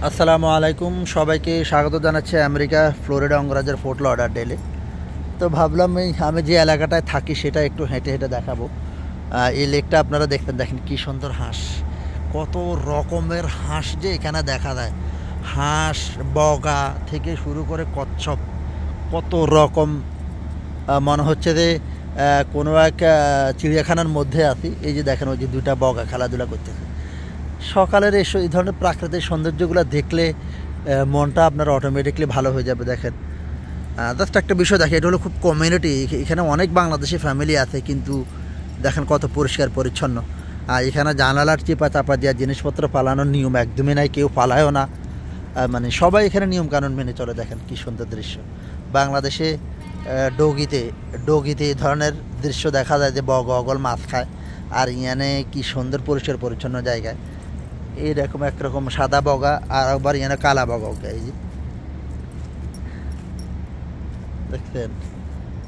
আসসালামু আলাইকুম, সবাইকে স্বাগত জানাচ্ছি আমেরিকা ফ্লোরিডা অঙ্গরাজ্যের ফোর্ট লডারডেলে। তো ভাবলাম আমি যে এলাকাটায় থাকি সেটা একটু হেঁটে হেঁটে দেখাবো। এই লেকটা আপনারা দেখেন কী সুন্দর হাঁস, কত রকমের হাঁস যে এখানে দেখা যায়। হাঁস, বগা থেকে শুরু করে কচ্ছপ, কত রকম। মনে হচ্ছে যে কোনো এক চিড়িয়াখানার মধ্যে আছি। এই যে দেখেন, ওই যে দুইটা বগা খেলাধুলা করতেছে। সকালের এই ধরনের প্রাকৃতিক সৌন্দর্যগুলো দেখলে মনটা আপনার অটোমেটিকলি ভালো হয়ে যাবে। দেখেন, জাস্ট একটা বিষয় দেখে, এটা হলো খুব কমিউনিটি। এখানে অনেক বাংলাদেশি ফ্যামিলি আছে, কিন্তু দেখেন কত পরিষ্কার পরিচ্ছন্ন। এখানে জানালার চিপা চাপা দেওয়া জিনিসপত্র পালানোর নিয়ম একদমই নাই, কেউ পালায়ও না। মানে সবাই এখানে নিয়মকানুন মেনে চলে। দেখেন কী সুন্দর দৃশ্য। বাংলাদেশে ডগিতে এই ধরনের দৃশ্য দেখা যায় যে অগল মাছ খায়, আর ইয়ানে কি সুন্দর পরিষ্কার পরিচ্ছন্ন জায়গায় এইরকম একরকম সাদা বগা, আর একবার ইয়ানে কালা বগা। এই যে দেখছেন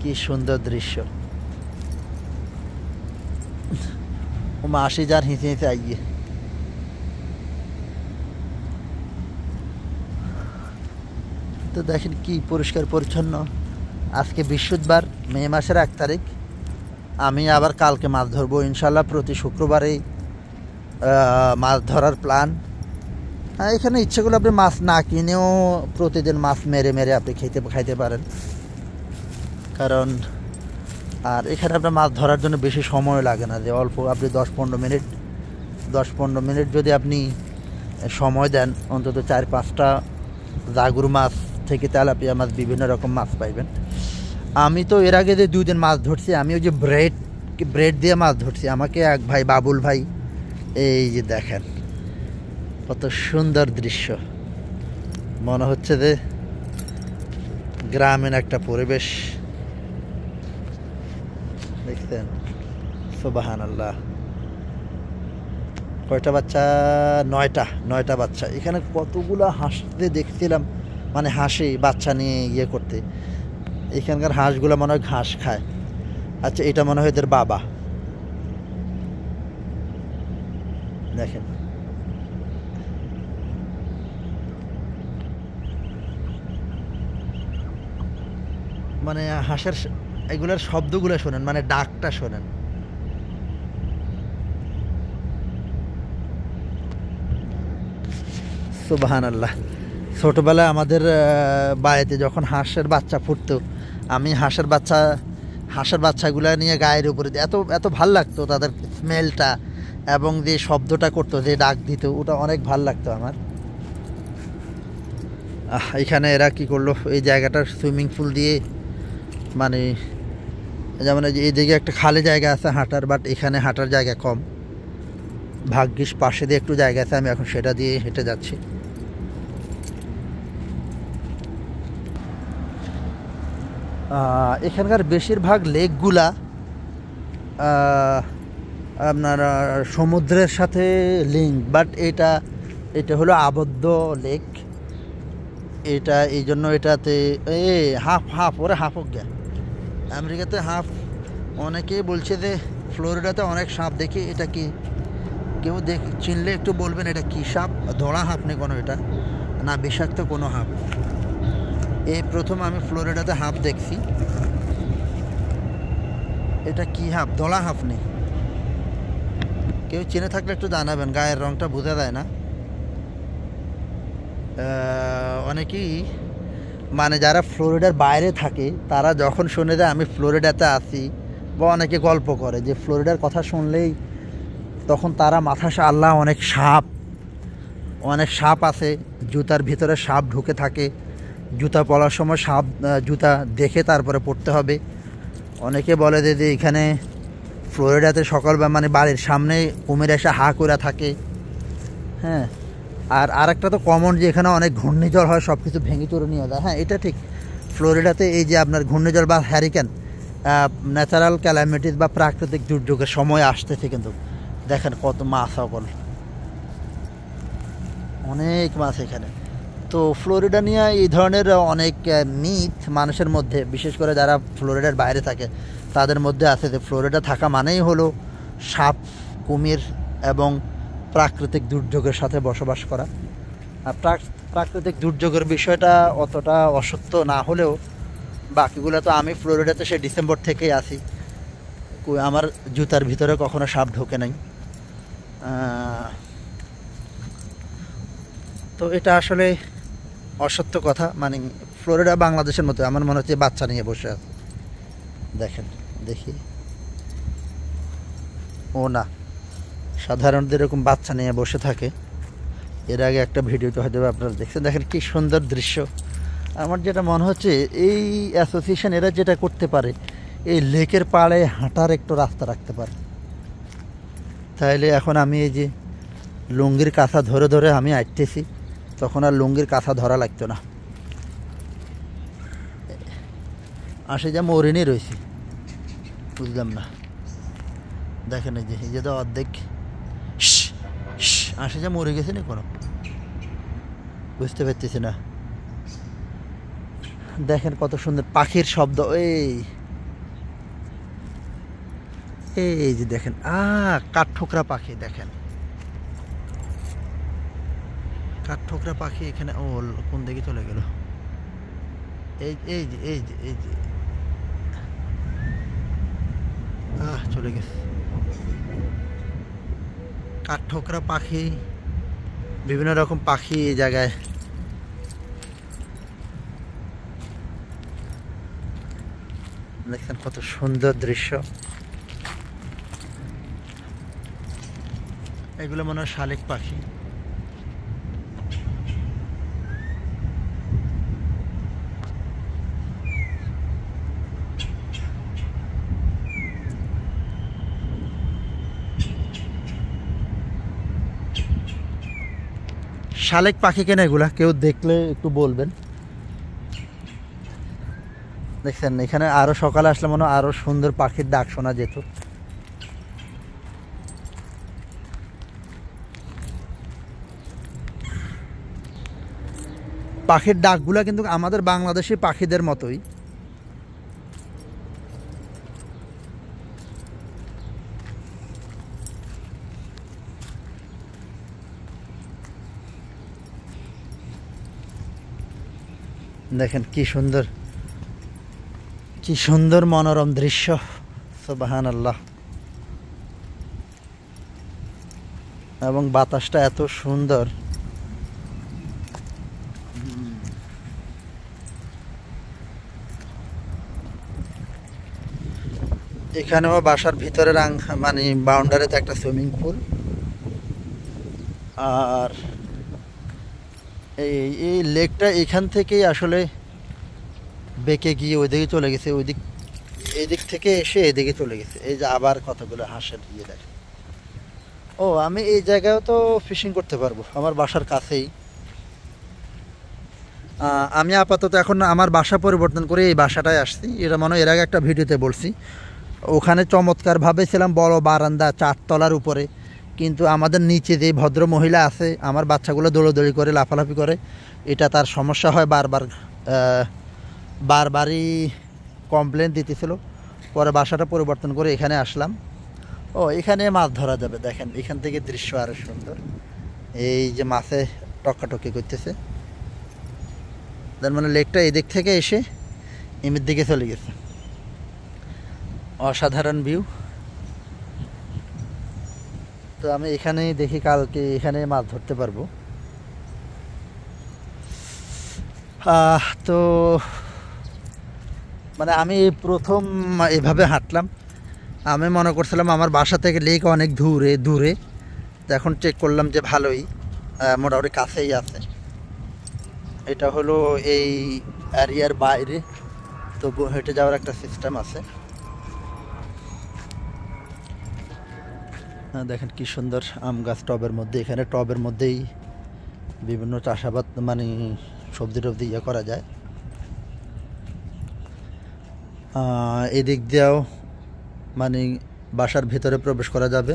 কি সুন্দর দৃশ্য। ও মাসি যার হিঁচে হিঁচে আইয়ে। তো দেখেন কি পরিষ্কার পরিচ্ছন্ন। আজকে বৃহস্পতিবার, মে মাসের 1 তারিখ। আমি আবার কালকে মাছ ধরবো ইনশাল্লাহ। প্রতি শুক্রবারেই মাছ ধরার প্ল্যান। এখানে ইচ্ছে করলে আপনি মাছ না কিনেও প্রতিদিন মাছ মেরে মেরে আপনি খাইতে পারেন। কারণ আর এখানে আপনার মাছ ধরার জন্য বেশি সময় লাগে না, যে অল্প আপনি 10-15 মিনিট যদি আপনি সময় দেন, অন্তত 4-5টা জাগুর মাছ থেকে তেলাপিয়া মাছ, বিভিন্ন রকম মাছ পাইবেন। আমি তো এর আগে যে 2 দিন মাছ ধরছি, আমি ওই যে ব্রেড দিয়ে মাছ ধরছি। আমাকে এক ভাই, বাবুল ভাই, এই যে দেখেন কত সুন্দর দৃশ্য। মনে হচ্ছে যে গ্রামীণ একটা পরিবেশ। দেখছেন, সুবহানাল্লাহ। কয়টা বাচ্চা? 9টা বাচ্চা। এখানে কতগুলো হাঁসতে দেখছিলাম, মানে হাঁসি বাচ্চা নিয়ে ইয়ে করতে। এখানকার হাঁসগুলো মনে হয় ঘাস খায়। আচ্ছা, এটা মনে হয় এদের বাবা। দেখেন মানে হাঁসের এগুলোর শব্দগুলো শোনেন, মানে ডাকটা শোনেন। সুবহানাল্লাহ। ছোটোবেলায় আমাদের বাড়িতে যখন হাঁসের বাচ্চা ফুটতো, আমি হাঁসের বাচ্চাগুলো নিয়ে গায়ের উপরে এত এত ভাল লাগতো। তাদের স্মেলটা এবং যে শব্দটা করতো, যে ডাক দিত, ওটা অনেক ভাল লাগতো আমার। এখানে এরা কি করলো, এই জায়গাটার সুইমিং পুল দিয়ে, মানে যেমন এইদিকে একটা খালি জায়গা আছে হাঁটার, বাট এখানে হাঁটার জায়গা কম। ভাগ্যিস পাশে দিয়ে একটু জায়গা আছে, আমি এখন সেটা দিয়ে হেঁটে যাচ্ছি। এখানকার বেশিরভাগ লেকগুলা আপনার সমুদ্রের সাথে লিঙ্ক, বাট এটা হলো আবদ্ধ লেক। এটা এই জন্য এটাতে হাফ ওরে হাফ হোক গিয়া। আমেরিকাতে হাফ। অনেকেই বলছে যে ফ্লোরিডাতে অনেক সাপ দেখি। এটা কি কেউ চিনলে একটু বলবেন, এটা কি সাপ? ধরা হাঁপ নেই কোনো, এটা না বিষাক্ত কোনো হাঁপ। এই প্রথম আমি ফ্লোরিডাতে হাঁপ দেখছি। এটা কি হাঁপ? ধলা হাঁপ নেই। কেউ চিনে থাকলে একটু জানাবেন, গায়ের রংটা বোঝা যায় না। অনেকেই মানে যারা ফ্লোরিডার বাইরে থাকে, তারা যখন শুনে যে আমি ফ্লোরিডাতে আছি, বা অনেকে গল্প করে যে ফ্লোরিডার কথা শুনলেই তখন তারা মাথা আল্লাহ, অনেক সাপ আছে, জুতার ভিতরে সাপ ঢুকে থাকে, জুতা পরার সময় জুতা দেখে তারপরে পড়তে হবে। অনেকে বলে যে এখানে ফ্লোরিডাতে সকালবেলা মানে বাড়ির সামনে কুমির এসে হা করে থাকে। হ্যাঁ, আর একটা তো কমন, যে এখানে অনেক ঘূর্ণিঝড় হয়, সব কিছু ভেঙে চুরে নিয়ে যায়। হ্যাঁ, এটা ঠিক। ফ্লোরিডাতে এই যে আপনার ঘূর্ণিঝড় বা হ্যারিকেন, ন্যাচারাল ক্যালামিটিস বা প্রাকৃতিক দুর্যোগের সময় আসতেছে, কিন্তু দেখেন কত মাছ, সকল অনেক মাছ এখানে। তো ফ্লোরিডা নিয়ে এই ধরনের অনেক মিথ মানুষের মধ্যে, বিশেষ করে যারা ফ্লোরিডার বাইরে থাকে তাদের মধ্যে আছে যে ফ্লোরিডা থাকা মানেই হলো সাপ, কুমির এবং প্রাকৃতিক দুর্যোগের সাথে বসবাস করা। আর প্রাকৃতিক দুর্যোগের বিষয়টা অতটা অসত্য না হলেও বাকিগুলো তো আমি ফ্লোরিডাতে সে ডিসেম্বর থেকেই আছি, আমার জুতার ভিতরে কখনো সাপ ঢোকে নাই। তো এটা আসলে অসত্য কথা, মানে ফ্লোরিডা বাংলাদেশের মতো আমার মনে হচ্ছে বাচ্চা নিয়ে বসে আছে। দেখেন দেখি, ও না, সাধারণত এরকম বাচ্চা নিয়ে বসে থাকে। এর আগে একটা ভিডিওতে হয়তো আপনারা দেখছেন। দেখেন কি সুন্দর দৃশ্য। আমার যেটা মনে হচ্ছে এই অ্যাসোসিয়েশন এরা যেটা করতে পারে, এই লেকের পাড়ে হাঁটার একটু রাস্তা রাখতে পারে, তাইলে এখন আমি এই যে লুঙ্গির কাঁথা ধরে ধরে আমি আঁটতেছি, তখন আর লুঙ্গির কাঁথা ধরা লাগতো না। আসে যা মরিনি রয়েছি, বুঝলাম না। দেখেন এই যে তো অর্ধেক আসে যা মরে গেছে না, কোনো বুঝতে পারতেছি না। দেখেন কত সুন্দর পাখির শব্দ। এই যে দেখেন কাঠঠোকরা পাখি, দেখেন কাঠঠোকরা পাখি এখানে। ও কোন দিকে চলে গেল? এই যে চলে গেছে। কাঠঠোকরা পাখি, বিভিন্ন রকম পাখি এই জায়গায়। দেখছেন কত সুন্দর দৃশ্য। এগুলো মনে হয় শালিক পাখি। শালিক পাখি কেন এগুলা? কেউ দেখলে একটু বলবেন। দেখছেন এখানে আরো সকালে আসলে মনে হয় আরো সুন্দর পাখির ডাক শোনা যেত। পাখির ডাকগুলা কিন্তু আমাদের বাংলাদেশি পাখিদের মতোই। দেখেন কি সুন্দর, কি সুন্দর মনোরম দৃশ্য। সুবহানাল্লাহ। এবং বাতাসটা এত সুন্দর। এখানেও বাসার ভিতরে মানে বাউন্ডারিতে একটা সুইমিং পুল। আর এই লেকটা এখান থেকেই আসলে বেঁকে গিয়ে ওইদিকে চলে গেছে, এই দিক থেকে এসে এদিকে চলে গেছে। এই যে আবার কতগুলো হাঁসের ইয়ে দেখে। ও আমি এই জায়গায়ও তো ফিশিং করতে পারবো, আমার বাসার কাছেই। আমি আপাতত এখন আমার বাসা পরিবর্তন করে এই বাসাটায় আসছি। এটা মনে হয় এর আগে একটা ভিডিওতে বলছি। ওখানে চমৎকারভাবে ছিলাম, বড় বারান্দা 4 তলার উপরে, কিন্তু আমাদের নিচে যে ভদ্র মহিলা আছে, আমার বাচ্চাগুলো দৌড়োদৌড়ি করে লাফালাফি করে, এটা তার সমস্যা হয়। বারবারই কমপ্লেন দিতেছিল। পরে বাসাটা পরিবর্তন করে এখানে আসলাম। ও এখানে মাছ ধরা যাবে। দেখেন এখান থেকে দৃশ্য আরো সুন্দর। এই যে মাছে টক্কাটক্কি করতেছে, তার মানে লেকটা এদিক থেকে এসে এমনির দিকে চলে গেছে। অসাধারণ ভিউ। তো আমি এখানেই দেখি কালকে এখানে মাছ ধরতে পারবো। তো মানে আমি প্রথম এভাবে হাঁটলাম। আমি মনে করছিলাম আমার বাসা থেকে লেক অনেক দূরে। তো এখন চেক করলাম যে ভালোই, মোটামুটি কাছেই আছে। এটা হলো এই এরিয়ার বাইরে, তবু হেঁটে যাওয়ার একটা সিস্টেম আছে। দেখেন কি সুন্দর আম গাছ টবের মধ্যে। এখানে টবের মধ্যেই বিভিন্ন চাষাবাদ মানে সবজি টবজি ইয়ে করা যায়। এদিক দিয়েও মানে বাসার ভিতরে প্রবেশ করা যাবে।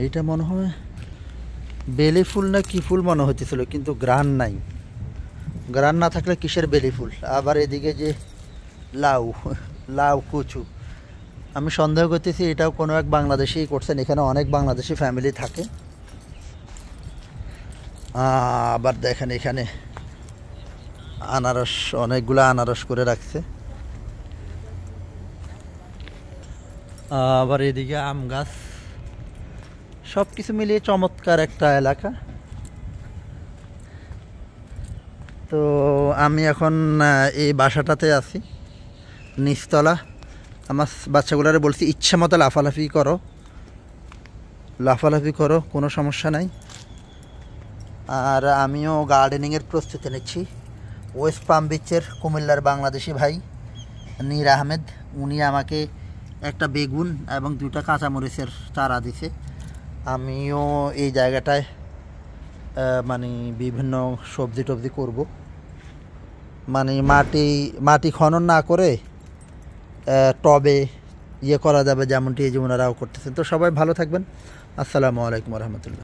এটা মনে হয় বেলি ফুল না কি ফুল মনে হতেছিল, কিন্তু গ্রান নাই। গ্রান না থাকলে কিসের বেলি ফুল? আবার এদিকে যে লাউ কচু, আমি সন্দেহ করতেছি এটাও কোনো এক বাংলাদেশি করছেন, এখানে অনেক বাংলাদেশি ফ্যামিলি থাকে। আবার দেখেন এখানে আনারস, অনেকগুলো আনারস করে রাখছে। আবার এদিকে আম গাছ, সব কিছু মিলিয়ে চমৎকার একটা এলাকা। তো আমি এখন এই বাসাটাতে আছি নিচতলা। আমার বাচ্চাগুলারে বলছি ইচ্ছা মতো লাফালাফি করো, কোনো সমস্যা নাই। আর আমিও গার্ডেনিংয়ের প্রস্তুতি নিচ্ছি। ওয়েস্ট পাম বিচের কুমিল্লার বাংলাদেশি ভাই নীর আহমেদ, উনি আমাকে একটা বেগুন এবং 2টা কাঁচামরিচের চারা দিছে। আমিও এই জায়গাটায় মানে বিভিন্ন সবজি টবজি করব, মানে মাটি খনন না করে টবে ইয়ে করা যাবে, যেমনটি এই যে ওনারাও করতেছেন। তো সবাই ভালো থাকবেন। আসসালামু আলাইকুম রহমতুল্লাহ।